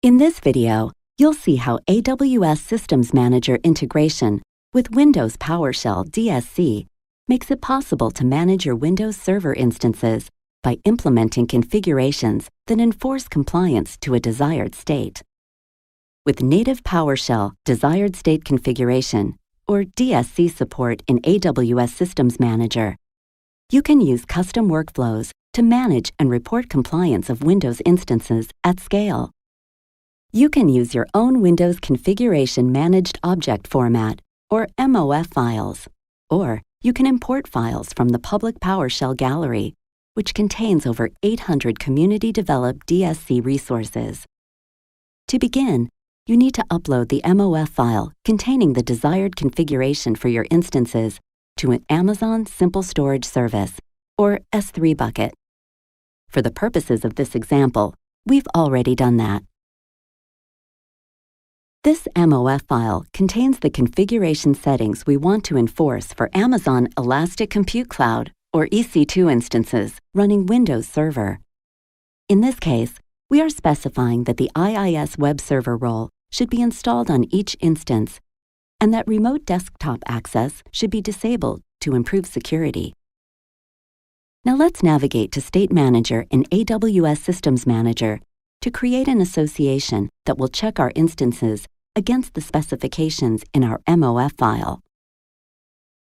In this video, you'll see how AWS Systems Manager integration with Windows PowerShell DSC makes it possible to manage your Windows Server instances by implementing configurations that enforce compliance to a desired state. With native PowerShell Desired State Configuration, or DSC support in AWS Systems Manager, you can use custom workflows to manage and report compliance of Windows instances at scale. You can use your own Windows Configuration Managed Object Format, or MOF files, or you can import files from the public PowerShell gallery, which contains over 800 community-developed DSC resources. To begin, you need to upload the MOF file containing the desired configuration for your instances to an Amazon Simple Storage Service, or S3 bucket. For the purposes of this example, we've already done that. This MOF file contains the configuration settings we want to enforce for Amazon Elastic Compute Cloud, or EC2 instances running Windows Server. In this case, we are specifying that the IIS web server role should be installed on each instance and that remote desktop access should be disabled to improve security. Now let's navigate to State Manager in AWS Systems Manager to create an association that will check our instances against the specifications in our MOF file.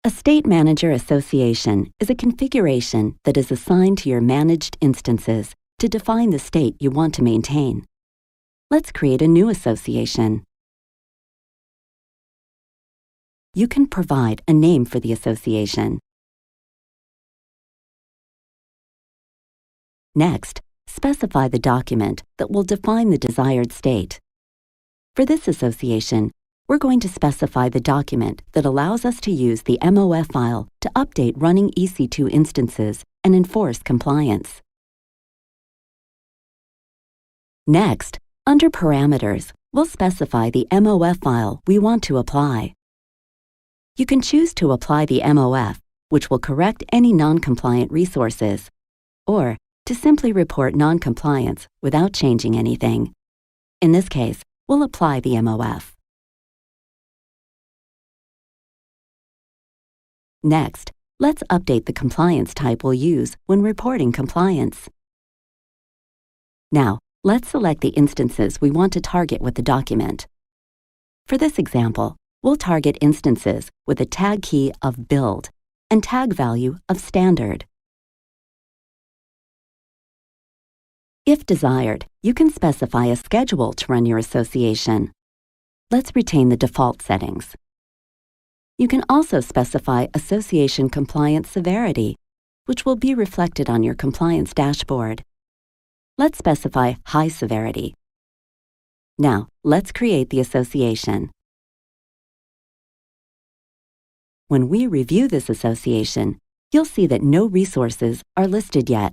A State Manager association is a configuration that is assigned to your managed instances to define the state you want to maintain. Let's create a new association. You can provide a name for the association. Next, specify the document that will define the desired state. For this association, we're going to specify the document that allows us to use the MOF file to update running EC2 instances and enforce compliance. Next, under Parameters, we'll specify the MOF file we want to apply. You can choose to apply the MOF, which will correct any non-compliant resources, or to simply report non-compliance without changing anything. In this case, we'll apply the MOF. Next, let's update the compliance type we'll use when reporting compliance. Now, let's select the instances we want to target with the document. For this example, we'll target instances with a tag key of build and tag value of standard. If desired, you can specify a schedule to run your association. Let's retain the default settings. You can also specify association compliance severity, which will be reflected on your compliance dashboard. Let's specify high severity. Now, let's create the association. When we review this association, you'll see that no resources are listed yet.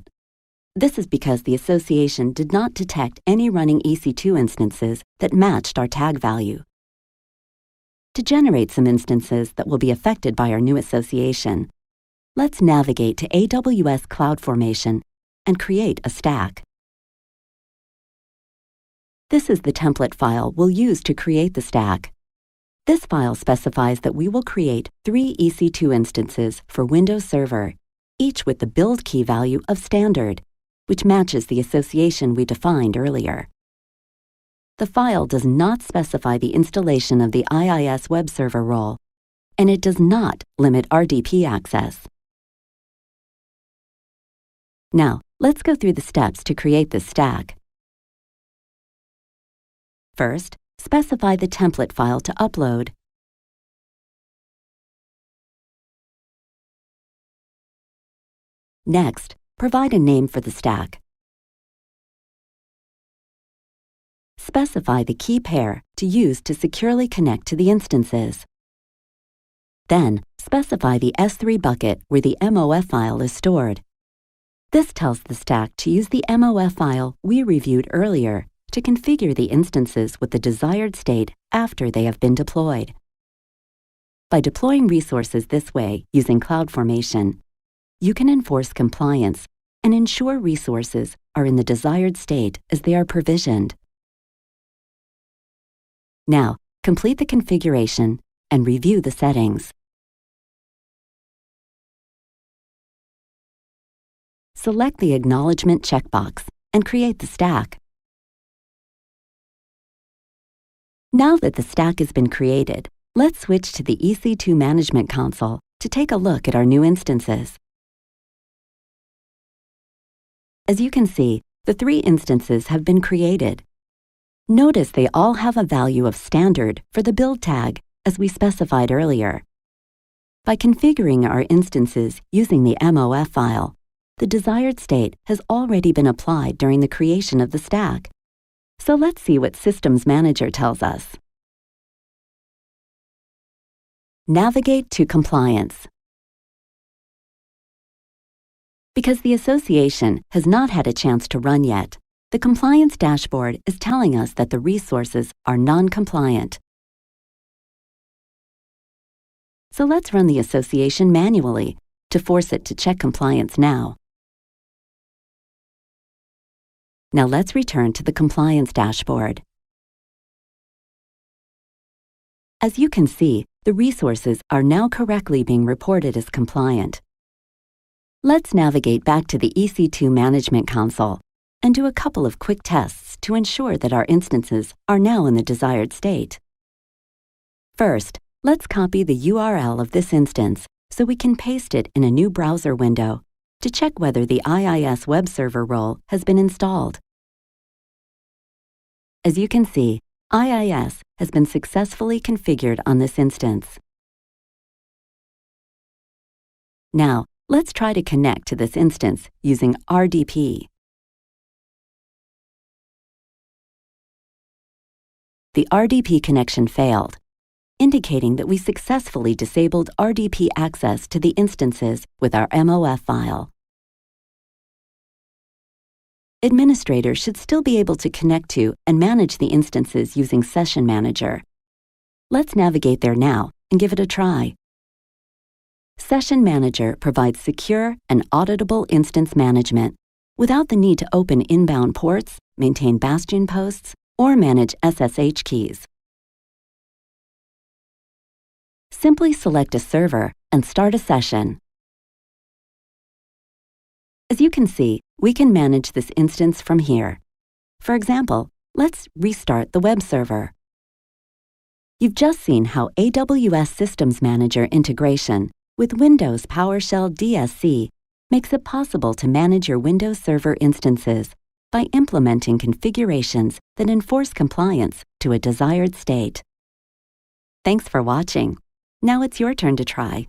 This is because the association did not detect any running EC2 instances that matched our tag value. To generate some instances that will be affected by our new association, let's navigate to AWS CloudFormation and create a stack. This is the template file we'll use to create the stack. This file specifies that we will create 3 EC2 instances for Windows Server, each with the build key value of standard, which matches the association we defined earlier. The file does not specify the installation of the IIS web server role, and it does not limit RDP access. Now, let's go through the steps to create this stack. First, specify the template file to upload. Next, provide a name for the stack. Specify the key pair to use to securely connect to the instances. Then, specify the S3 bucket where the MOF file is stored. This tells the stack to use the MOF file we reviewed earlier to configure the instances with the desired state after they have been deployed. By deploying resources this way using CloudFormation, you can enforce compliance and ensure resources are in the desired state as they are provisioned. Now, complete the configuration and review the settings. Select the Acknowledgement checkbox and create the stack. Now that the stack has been created, let's switch to the EC2 Management Console to take a look at our new instances. As you can see, the 3 instances have been created. Notice they all have a value of standard for the build tag, as we specified earlier. By configuring our instances using the MOF file, the desired state has already been applied during the creation of the stack. So let's see what Systems Manager tells us. Navigate to Compliance. Because the association has not had a chance to run yet, the compliance dashboard is telling us that the resources are non-compliant. So let's run the association manually to force it to check compliance now. Now let's return to the compliance dashboard. As you can see, the resources are now correctly being reported as compliant. Let's navigate back to the EC2 Management Console and do a couple of quick tests to ensure that our instances are now in the desired state. First, let's copy the URL of this instance so we can paste it in a new browser window to check whether the IIS web server role has been installed. As you can see, IIS has been successfully configured on this instance. Now, let's try to connect to this instance using RDP. The RDP connection failed, indicating that we successfully disabled RDP access to the instances with our MOF file. Administrators should still be able to connect to and manage the instances using Session Manager. Let's navigate there now and give it a try. Session Manager provides secure and auditable instance management without the need to open inbound ports, maintain bastion posts, or manage SSH keys. Simply select a server and start a session. As you can see, we can manage this instance from here. For example, let's restart the web server. You've just seen how AWS Systems Manager integration with Windows PowerShell DSC makes it possible to manage your Windows Server instances by implementing configurations that enforce compliance to a desired state. Thanks for watching. Now it's your turn to try.